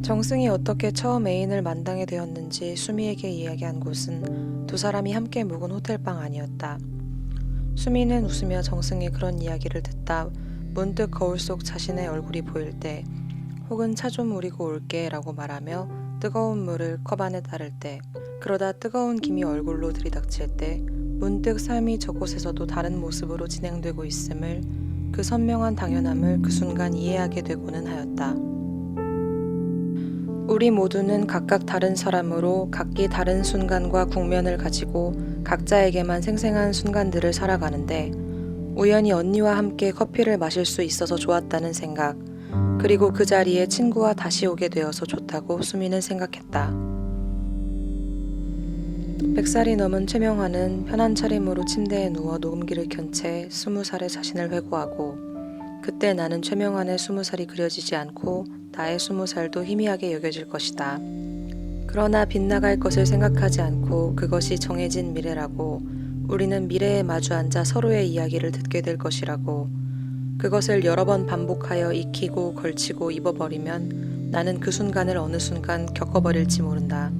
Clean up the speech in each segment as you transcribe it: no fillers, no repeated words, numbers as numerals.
정승이 어떻게 처음 애인을 만나게 되었는지 수미에게 이야기한 곳은 두 사람이 함께 묵은 호텔방 아니었다. 수미는 웃으며 정승의 그런 이야기를 듣다 문득 거울 속 자신의 얼굴이 보일 때, 혹은 차 좀 우리고 올게 라고 말하며 뜨거운 물을 컵 안에 따를 때, 그러다 뜨거운 김이 얼굴로 들이닥칠 때 문득 삶이 저곳에서도 다른 모습으로 진행되고 있음을, 그 선명한 당연함을 그 순간 이해하게 되고는 하였다. 우리 모두는 각각 다른 사람으로 각기 다른 순간과 국면을 가지고 각자에게만 생생한 순간들을 살아가는데, 우연히 언니와 함께 커피를 마실 수 있어서 좋았다는 생각, 그리고 그 자리에 친구와 다시 오게 되어서 좋다고 수미는 생각했다. 100살이 넘은 최명화는 편한 차림으로 침대에 누워 녹음기를 켠 채 20살의 자신을 회고하고, 그때 나는 최명환의 20살이 그려지지 않고 나의 20살도 희미하게 여겨질 것이다. 그러나 빗나갈 것을 생각하지 않고 그것이 정해진 미래라고, 우리는 미래에 마주 앉아 서로의 이야기를 듣게 될 것이라고, 그것을 여러 번 반복하여 익히고 걸치고 입어버리면 나는 그 순간을 어느 순간 겪어버릴지 모른다.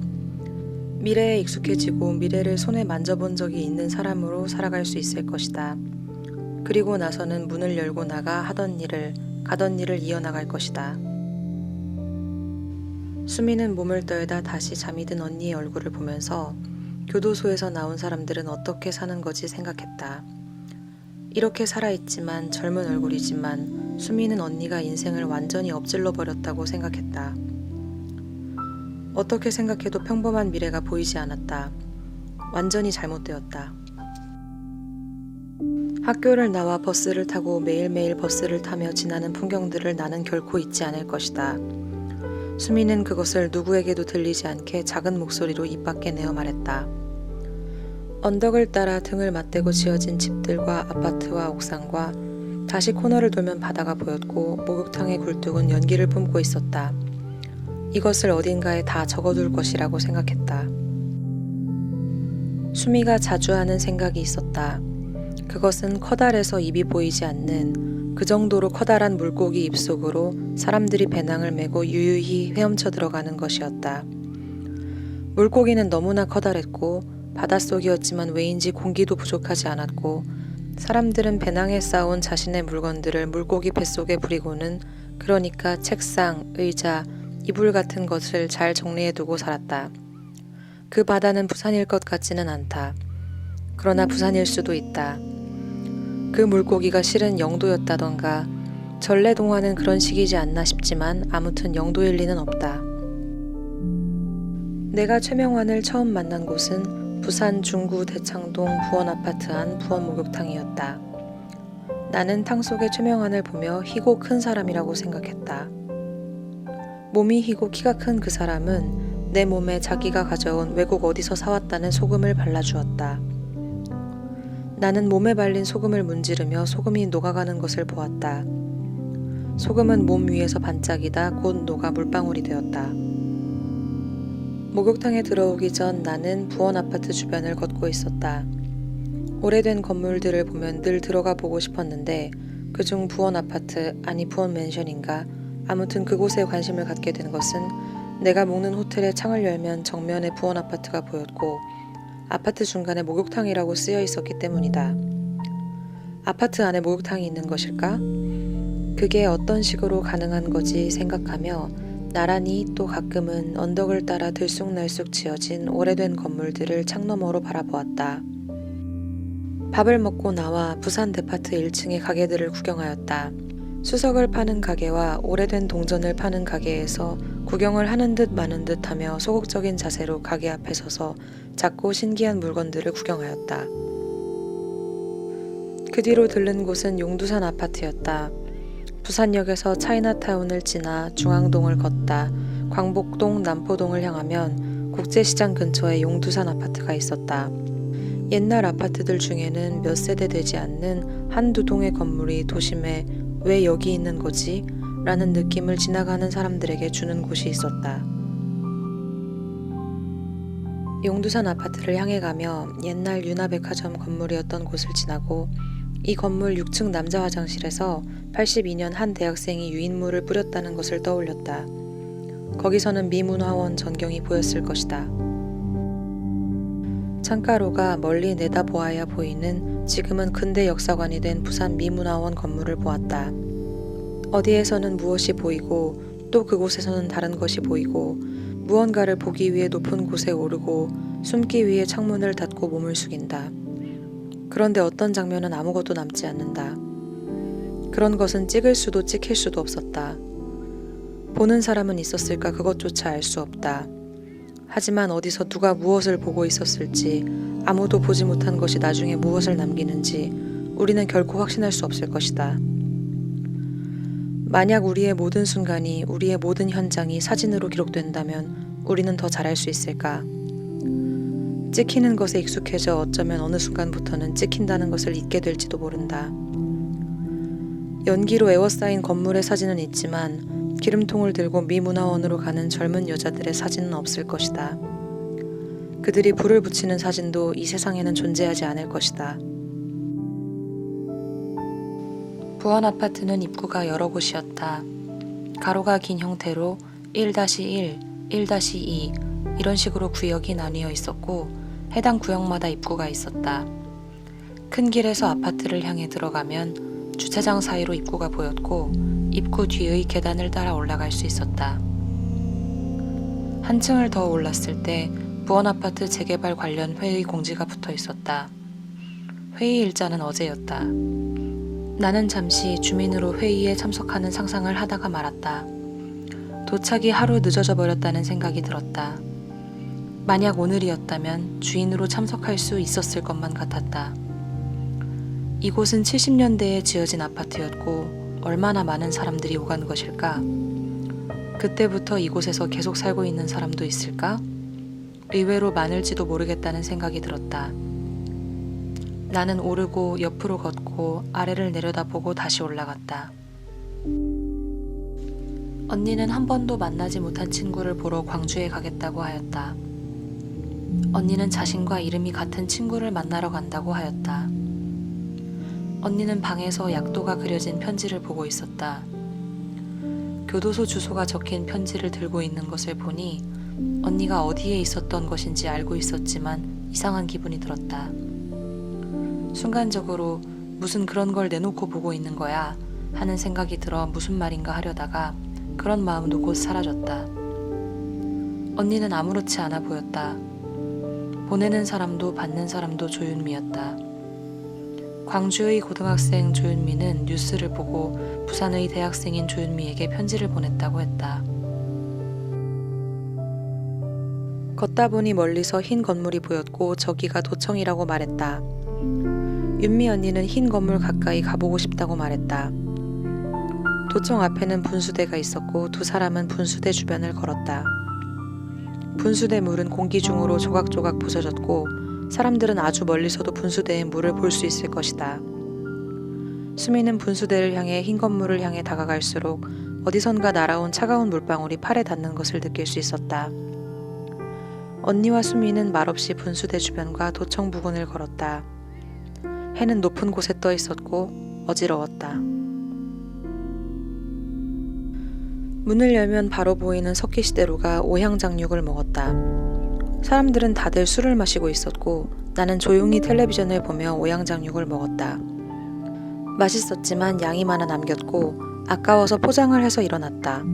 미래에 익숙해지고 미래를 손에 만져본 적이 있는 사람으로 살아갈 수 있을 것이다. 그리고 나서는 문을 열고 나가 하던 일을, 가던 일을 이어나갈 것이다. 수미는 몸을 떨다 다시 잠이 든 언니의 얼굴을 보면서 교도소에서 나온 사람들은 어떻게 사는 거지 생각했다. 이렇게 살아있지만 젊은 얼굴이지만 수미는 언니가 인생을 완전히 엎질러 버렸다고 생각했다. 어떻게 생각해도 평범한 미래가 보이지 않았다. 완전히 잘못되었다. 학교를 나와 버스를 타고 매일매일 버스를 타며 지나는 풍경들을 나는 결코 잊지 않을 것이다. 수미는 그것을 누구에게도 들리지 않게 작은 목소리로 입 밖에 내어 말했다. 언덕을 따라 등을 맞대고 지어진 집들과 아파트와 옥상과, 다시 코너를 돌면 바다가 보였고 목욕탕의 굴뚝은 연기를 뿜고 있었다. 이것을 어딘가에 다 적어둘 것이라고 생각했다. 수미가 자주 하는 생각이 있었다. 그것은 커다래서 입이 보이지 않는, 그 정도로 커다란 물고기 입속으로 사람들이 배낭을 메고 유유히 헤엄쳐 들어가는 것이었다. 물고기는 너무나 커다랬고 바닷속이었지만 왜인지 공기도 부족하지 않았고, 사람들은 배낭에 쌓아온 자신의 물건들을 물고기 뱃속에 부리고는, 그러니까 책상, 의자, 이불 같은 것을 잘 정리해두고 살았다. 그 바다는 부산일 것 같지는 않다. 그러나 부산일 수도 있다. 그 물고기가 실은 영도였다던가, 전래동화는 그런 식이지 않나 싶지만 아무튼 영도일 리는 없다. 내가 최명환을 처음 만난 곳은 부산 중구 대창동 부원아파트 안 부원목욕탕이었다. 나는 탕 속의 최명환을 보며 희고 큰 사람이라고 생각했다. 몸이 희고 키가 큰 그 사람은 내 몸에 자기가 가져온 외국 어디서 사왔다는 소금을 발라주었다. 나는 몸에 발린 소금을 문지르며 소금이 녹아가는 것을 보았다. 소금은 몸 위에서 반짝이다 곧 녹아 물방울이 되었다. 목욕탕에 들어오기 전 나는 부원 아파트 주변을 걷고 있었다. 오래된 건물들을 보면 늘 들어가 보고 싶었는데, 그중 부원 아파트, 아니 부원 맨션인가, 아무튼 그곳에 관심을 갖게 된 것은 내가 묵는 호텔의 창을 열면 정면에 부원 아파트가 보였고 아파트 중간에 목욕탕이라고 쓰여 있었기 때문이다. 아파트 안에 목욕탕이 있는 것일까? 그게 어떤 식으로 가능한 거지 생각하며 나란히 또 가끔은 언덕을 따라 들쑥날쑥 지어진 오래된 건물들을 창너머로 바라보았다. 밥을 먹고 나와 부산 데파트 1층의 가게들을 구경하였다. 수석을 파는 가게와 오래된 동전을 파는 가게에서 구경을 하는 듯 마는 듯 하며 소극적인 자세로 가게 앞에 서서 작고 신기한 물건들을 구경하였다. 그 뒤로 들른 곳은 용두산 아파트였다. 부산역에서 차이나타운을 지나 중앙동을 걷다 광복동, 남포동을 향하면 국제시장 근처에 용두산 아파트가 있었다. 옛날 아파트들 중에는 몇 세대 되지 않는 한두 동의 건물이 도심에 왜 여기 있는 거지? 라는 느낌을 지나가는 사람들에게 주는 곳이 있었다. 용두산 아파트를 향해 가며 옛날 유나백화점 건물이었던 곳을 지나고 이 건물 6층 남자 화장실에서 82년 한 대학생이 유인물을 뿌렸다는 것을 떠올렸다. 거기서는 미문화원 전경이 보였을 것이다. 창가로가 멀리 내다보아야 보이는 지금은 근대 역사관이 된 부산 미문화원 건물을 보았다. 어디에서는 무엇이 보이고 또 그곳에서는 다른 것이 보이고 무언가를 보기 위해 높은 곳에 오르고 숨기 위해 창문을 닫고 몸을 숙인다. 그런데 어떤 장면은 아무것도 남지 않는다. 그런 것은 찍을 수도 찍힐 수도 없었다. 보는 사람은 있었을까 그것조차 알 수 없다. 하지만 어디서 누가 무엇을 보고 있었을지 아무도 보지 못한 것이 나중에 무엇을 남기는지 우리는 결코 확신할 수 없을 것이다. 만약 우리의 모든 순간이 우리의 모든 현장이 사진으로 기록된다면 우리는 더 잘할 수 있을까? 찍히는 것에 익숙해져 어쩌면 어느 순간부터는 찍힌다는 것을 잊게 될지도 모른다. 연기로 에워싸인 건물의 사진은 있지만 기름통을 들고 미문화원으로 가는 젊은 여자들의 사진은 없을 것이다. 그들이 불을 붙이는 사진도 이 세상에는 존재하지 않을 것이다. 부원 아파트는 입구가 여러 곳이었다. 가로가 긴 형태로 1-1, 1-2 이런 식으로 구역이 나뉘어 있었고 해당 구역마다 입구가 있었다. 큰 길에서 아파트를 향해 들어가면 주차장 사이로 입구가 보였고 입구 뒤의 계단을 따라 올라갈 수 있었다. 한층을 더 올랐을 때 부원아파트 재개발 관련 회의 공지가 붙어 있었다. 회의 일자는 어제였다. 나는 잠시 주민으로 회의에 참석하는 상상을 하다가 말았다. 도착이 하루 늦어져 버렸다는 생각이 들었다. 만약 오늘이었다면 주인으로 참석할 수 있었을 것만 같았다. 이곳은 70년대에 지어진 아파트였고 얼마나 많은 사람들이 오간 것일까? 그때부터 이곳에서 계속 살고 있는 사람도 있을까? 의외로 많을지도 모르겠다는 생각이 들었다. 나는 오르고 옆으로 걷고 아래를 내려다보고 다시 올라갔다. 언니는 한 번도 만나지 못한 친구를 보러 광주에 가겠다고 하였다. 언니는 자신과 이름이 같은 친구를 만나러 간다고 하였다. 언니는 방에서 약도가 그려진 편지를 보고 있었다. 교도소 주소가 적힌 편지를 들고 있는 것을 보니 언니가 어디에 있었던 것인지 알고 있었지만 이상한 기분이 들었다. 순간적으로 무슨 그런 걸 내놓고 보고 있는 거야 하는 생각이 들어 무슨 말인가 하려다가 그런 마음도 곧 사라졌다. 언니는 아무렇지 않아 보였다. 보내는 사람도 받는 사람도 조윤미였다. 광주의 고등학생 조윤미는 뉴스를 보고 부산의 대학생인 조윤미에게 편지를 보냈다고 했다. 걷다 보니 멀리서 흰 건물이 보였고 저기가 도청이라고 말했다. 윤미 언니는 흰 건물 가까이 가보고 싶다고 말했다. 도청 앞에는 분수대가 있었고 두 사람은 분수대 주변을 걸었다. 분수대 물은 공기 중으로 조각조각 부서졌고 사람들은 아주 멀리서도 분수대의 물을 볼 수 있을 것이다. 수미는 분수대를 향해 흰 건물을 향해 다가갈수록 어디선가 날아온 차가운 물방울이 팔에 닿는 것을 느낄 수 있었다. 언니와 수미는 말없이 분수대 주변과 도청 부근을 걸었다. 해는 높은 곳에 떠 있었고 어지러웠다. 문을 열면 바로 보이는 석기시대로가 오향장육을 먹었다. 사람들은 다들 술을 마시고 있었고 나는 조용히 텔레비전을 보며 오향장육을 먹었다. 맛있었지만 양이 많아 남겼고 아까워서 포장을 해서 일어났다.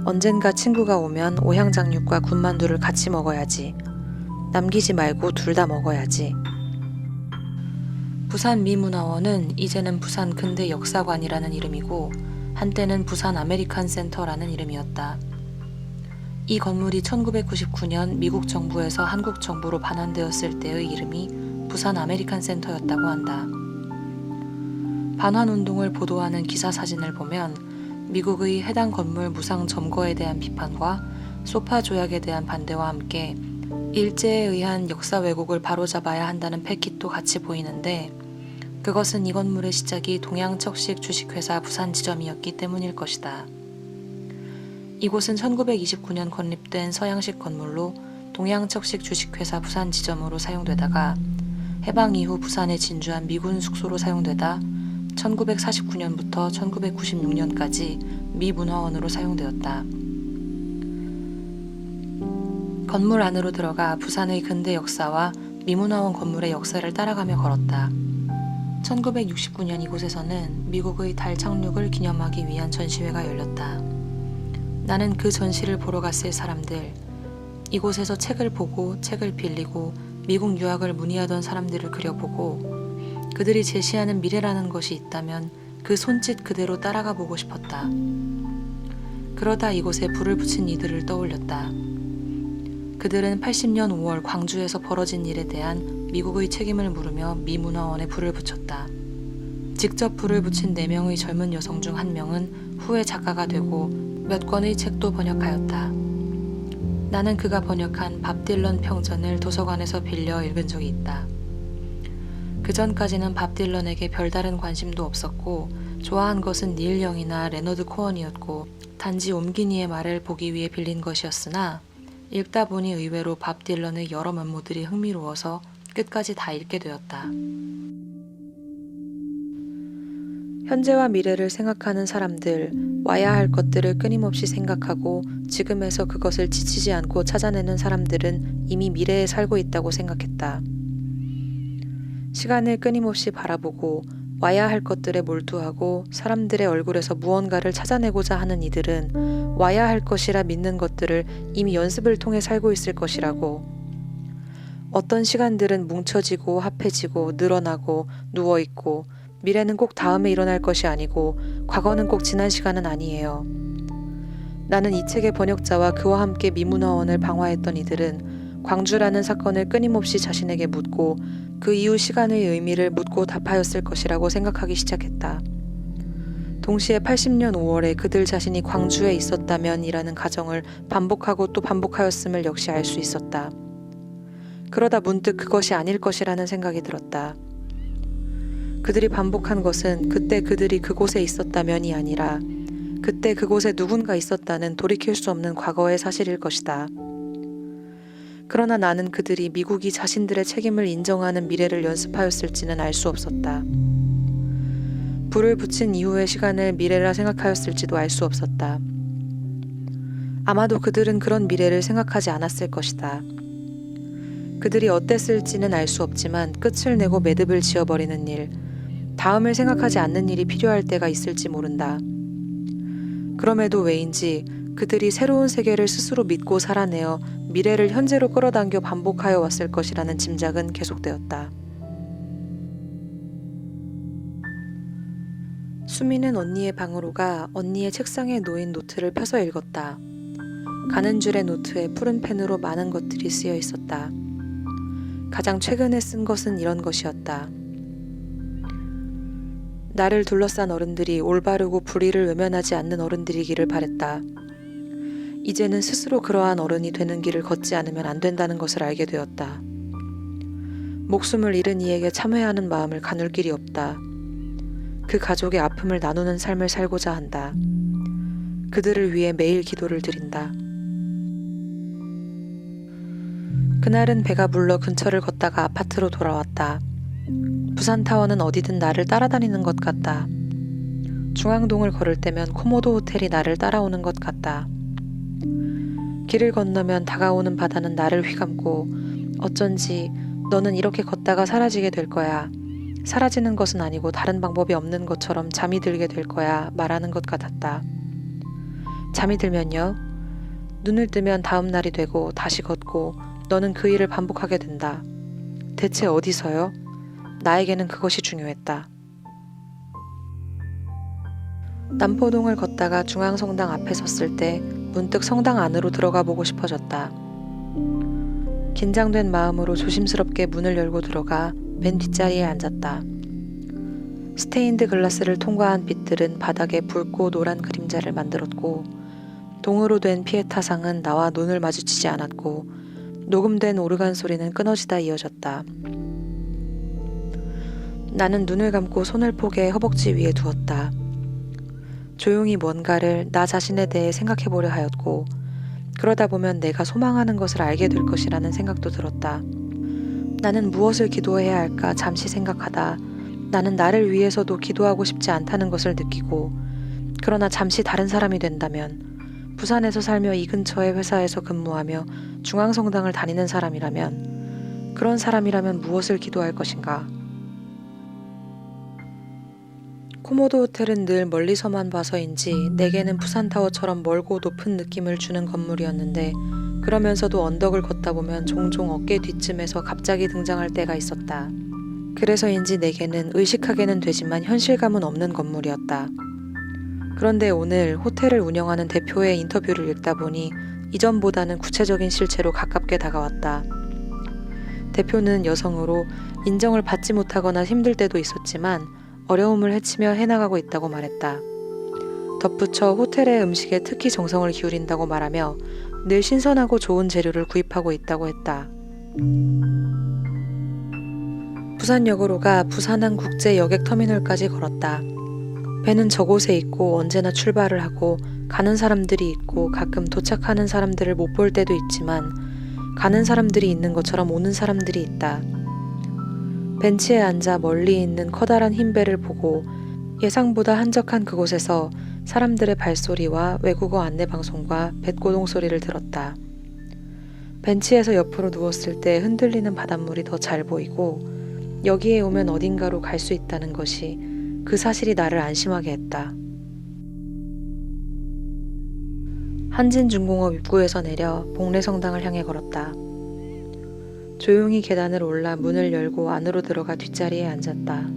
언젠가 친구가 오면 오향장육과 군만두를 같이 먹어야지. 남기지 말고 둘 다 먹어야지. 부산 미문화원은 이제는 부산 근대 역사관이라는 이름이고 한때는 부산 아메리칸 센터라는 이름이었다. 이 건물이 1999년 미국 정부에서 한국 정부로 반환되었을 때의 이름이 부산 아메리칸 센터였다고 한다. 반환운동을 보도하는 기사 사진을 보면 미국의 해당 건물 무상 점거에 대한 비판과 소파 조약에 대한 반대와 함께 일제에 의한 역사 왜곡을 바로잡아야 한다는 패킷도 같이 보이는데 그것은 이 건물의 시작이 동양척식 주식회사 부산 지점이었기 때문일 것이다. 이곳은 1929년 건립된 서양식 건물로 동양척식 주식회사 부산 지점으로 사용되다가 해방 이후 부산에 진주한 미군 숙소로 사용되다 1949년부터 1996년까지 미문화원으로 사용되었다. 건물 안으로 들어가 부산의 근대 역사와 미문화원 건물의 역사를 따라가며 걸었다. 1969년 이곳에서는 미국의 달 착륙을 기념하기 위한 전시회가 열렸다. 나는 그 전시를 보러 갔을 사람들, 이곳에서 책을 보고 책을 빌리고 미국 유학을 문의하던 사람들을 그려보고 그들이 제시하는 미래라는 것이 있다면 그 손짓 그대로 따라가 보고 싶었다. 그러다 이곳에 불을 붙인 이들을 떠올렸다. 그들은 80년 5월 광주에서 벌어진 일에 대한 미국의 책임을 물으며 미문화원에 불을 붙였다. 직접 불을 붙인 4명의 젊은 여성 중 1명은 후에 작가가 되고 몇 권의 책도 번역하였다. 나는 그가 번역한 밥 딜런 평전을 도서관에서 빌려 읽은 적이 있다. 그 전까지는 밥 딜런에게 별다른 관심도 없었고 좋아한 것은 닐 영이나 레너드 코언이었고 단지 옴기니의 말을 보기 위해 빌린 것이었으나 읽다 보니 의외로 밥 딜런의 여러 면모들이 흥미로워서 끝까지 다 읽게 되었다. 현재와 미래를 생각하는 사람들, 와야 할 것들을 끊임없이 생각하고 지금에서 그것을 지치지 않고 찾아내는 사람들은 이미 미래에 살고 있다고 생각했다. 시간을 끊임없이 바라보고 와야 할 것들에 몰두하고 사람들의 얼굴에서 무언가를 찾아내고자 하는 이들은 와야 할 것이라 믿는 것들을 이미 연습을 통해 살고 있을 것이라고. 어떤 시간들은 뭉쳐지고 합해지고 늘어나고 누워있고 미래는 꼭 다음에 일어날 것이 아니고 과거는 꼭 지난 시간은 아니에요. 나는 이 책의 번역자와 그와 함께 미문화원을 방화했던 이들은 광주라는 사건을 끊임없이 자신에게 묻고 그 이후 시간의 의미를 묻고 답하였을 것이라고 생각하기 시작했다. 동시에 80년 5월에 그들 자신이 광주에 있었다면 이라는 가정을 반복하고 또 반복하였음을 역시 알 수 있었다. 그러다 문득 그것이 아닐 것이라는 생각이 들었다. 그들이 반복한 것은 그때 그들이 그곳에 있었다면이 아니라 그때 그곳에 누군가 있었다는 돌이킬 수 없는 과거의 사실일 것이다. 그러나 나는 그들이 미국이 자신들의 책임을 인정하는 미래를 연습하였을지는 알 수 없었다. 불을 붙인 이후의 시간을 미래라 생각하였을지도 알 수 없었다. 아마도 그들은 그런 미래를 생각하지 않았을 것이다. 그들이 어땠을지는 알 수 없지만 끝을 내고 매듭을 지어버리는 일, 다음을 생각하지 않는 일이 필요할 때가 있을지 모른다. 그럼에도 왜인지 그들이 새로운 세계를 스스로 믿고 살아내어 미래를 현재로 끌어당겨 반복하여 왔을 것이라는 짐작은 계속되었다. 수미는 언니의 방으로 가 언니의 책상에 놓인 노트를 펴서 읽었다. 가는 줄의 노트에 푸른 펜으로 많은 것들이 쓰여 있었다. 가장 최근에 쓴 것은 이런 것이었다. 나를 둘러싼 어른들이 올바르고 불의를 외면하지 않는 어른들이기를 바랬다. 이제는 스스로 그러한 어른이 되는 길을 걷지 않으면 안 된다는 것을 알게 되었다. 목숨을 잃은 이에게 참회하는 마음을 가눌 길이 없다. 그 가족의 아픔을 나누는 삶을 살고자 한다. 그들을 위해 매일 기도를 드린다. 그날은 배가 불러 근처를 걷다가 아파트로 돌아왔다. 부산타워는 어디든 나를 따라다니는 것 같다. 중앙동을 걸을 때면 코모도 호텔이 나를 따라오는 것 같다. 길을 건너면 다가오는 바다는 나를 휘감고 어쩐지 너는 이렇게 걷다가 사라지게 될 거야. 사라지는 것은 아니고 다른 방법이 없는 것처럼 잠이 들게 될 거야 말하는 것 같았다. 잠이 들면요? 눈을 뜨면 다음 날이 되고 다시 걷고 너는 그 일을 반복하게 된다. 대체 어디서요? 나에게는 그것이 중요했다. 남포동을 걷다가 중앙성당 앞에 섰을 때 문득 성당 안으로 들어가 보고 싶어졌다. 긴장된 마음으로 조심스럽게 문을 열고 들어가 맨 뒷자리에 앉았다. 스테인드 글라스를 통과한 빛들은 바닥에 붉고 노란 그림자를 만들었고 동으로 된 피에타상은 나와 눈을 마주치지 않았고 녹음된 오르간 소리는 끊어지다 이어졌다. 나는 눈을 감고 손을 포개 허벅지 위에 두었다. 조용히 뭔가를 나 자신에 대해 생각해보려 하였고 그러다 보면 내가 소망하는 것을 알게 될 것이라는 생각도 들었다. 나는 무엇을 기도해야 할까 잠시 생각하다 나는 나를 위해서도 기도하고 싶지 않다는 것을 느끼고 그러나 잠시 다른 사람이 된다면 부산에서 살며 이 근처의 회사에서 근무하며 중앙성당을 다니는 사람이라면, 그런 사람이라면 무엇을 기도할 것인가? 코모도 호텔은 늘 멀리서만 봐서인지 내게는 부산타워처럼 멀고 높은 느낌을 주는 건물이었는데, 그러면서도 언덕을 걷다 보면 종종 어깨 뒤쯤에서 갑자기 등장할 때가 있었다. 그래서인지 내게는 의식하게는 되지만 현실감은 없는 건물이었다. 그런데 오늘 호텔을 운영하는 대표의 인터뷰를 읽다 보니 이전보다는 구체적인 실체로 가깝게 다가왔다. 대표는 여성으로 인정을 받지 못하거나 힘들 때도 있었지만 어려움을 헤치며 해나가고 있다고 말했다. 덧붙여 호텔의 음식에 특히 정성을 기울인다고 말하며 늘 신선하고 좋은 재료를 구입하고 있다고 했다. 부산역으로 가 부산항국제여객터미널까지 걸었다. 배는 저곳에 있고 언제나 출발을 하고 가는 사람들이 있고 가끔 도착하는 사람들을 못 볼 때도 있지만 가는 사람들이 있는 것처럼 오는 사람들이 있다. 벤치에 앉아 멀리 있는 커다란 흰 배를 보고 예상보다 한적한 그곳에서 사람들의 발소리와 외국어 안내방송과 뱃고동 소리를 들었다. 벤치에서 옆으로 누웠을 때 흔들리는 바닷물이 더 잘 보이고 여기에 오면 어딘가로 갈 수 있다는 것이, 그 사실이 나를 안심하게 했다. 한진중공업 입구에서 내려 복례성당을 향해 걸었다. 조용히 계단을 올라 문을 열고 안으로 들어가 뒷자리에 앉았다.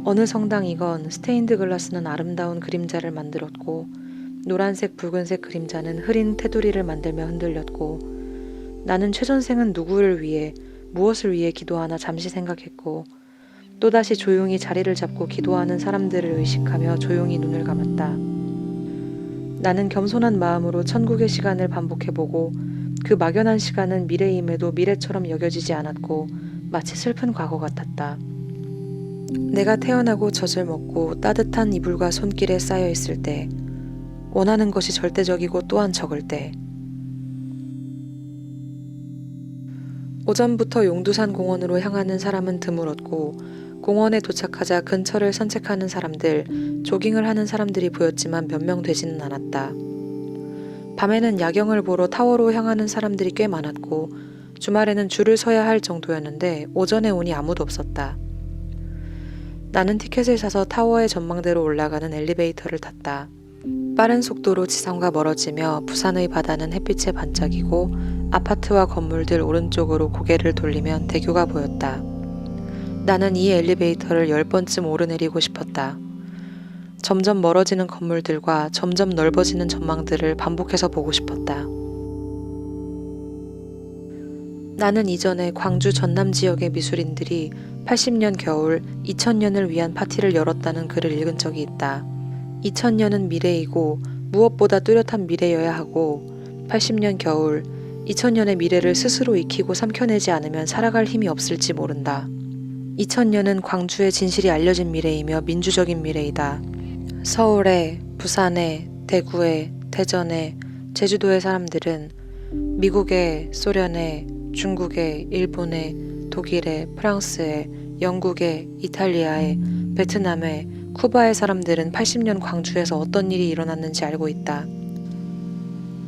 어느 성당이건 스테인드 글라스는 아름다운 그림자를 만들었고 노란색 붉은색 그림자는 흐린 테두리를 만들며 흔들렸고, 나는 최전생은 누구를 위해 무엇을 위해 기도하나 잠시 생각했고 또다시 조용히 자리를 잡고 기도하는 사람들을 의식하며 조용히 눈을 감았다. 나는 겸손한 마음으로 천국의 시간을 반복해보고 그 막연한 시간은 미래임에도 미래처럼 여겨지지 않았고 마치 슬픈 과거 같았다. 내가 태어나고 젖을 먹고 따뜻한 이불과 손길에 쌓여 있을 때, 원하는 것이 절대적이고 또한 적을 때, 오전부터 용두산 공원으로 향하는 사람은 드물었고 공원에 도착하자 근처를 산책하는 사람들, 조깅을 하는 사람들이 보였지만 몇 명 되지는 않았다. 밤에는 야경을 보러 타워로 향하는 사람들이 꽤 많았고 주말에는 줄을 서야 할 정도였는데 오전에 오니 아무도 없었다. 나는 티켓을 사서 타워의 전망대로 올라가는 엘리베이터를 탔다. 빠른 속도로 지상과 멀어지며 부산의 바다는 햇빛에 반짝이고 아파트와 건물들 오른쪽으로 고개를 돌리면 대교가 보였다. 나는 이 엘리베이터를 10번쯤 오르내리고 싶었다. 점점 멀어지는 건물들과 점점 넓어지는 전망들을 반복해서 보고 싶었다. 나는 이전에 광주 전남 지역의 미술인들이 80년 겨울 2000년을 위한 파티를 열었다는 글을 읽은 적이 있다. 2000년은 미래이고 무엇보다 뚜렷한 미래여야 하고 80년 겨울 2000년의 미래를 스스로 익히고 삼켜내지 않으면 살아갈 힘이 없을지 모른다. 2000년은 광주의 진실이 알려진 미래이며 민주적인 미래이다. 서울에, 부산에, 대구에, 대전에, 제주도의 사람들은 미국에, 소련에, 중국에, 일본에, 독일에, 프랑스에, 영국에, 이탈리아에, 베트남에, 쿠바의 사람들은 80년 광주에서 어떤 일이 일어났는지 알고 있다.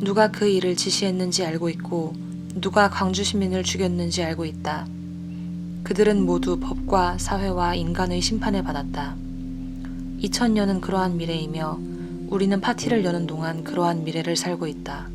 누가 그 일을 지시했는지 알고 있고 누가 광주 시민을 죽였는지 알고 있다. 그들은 모두 법과 사회와 인간의 심판을 받았다. 2000년은 그러한 미래이며 우리는 파티를 여는 동안 그러한 미래를 살고 있다.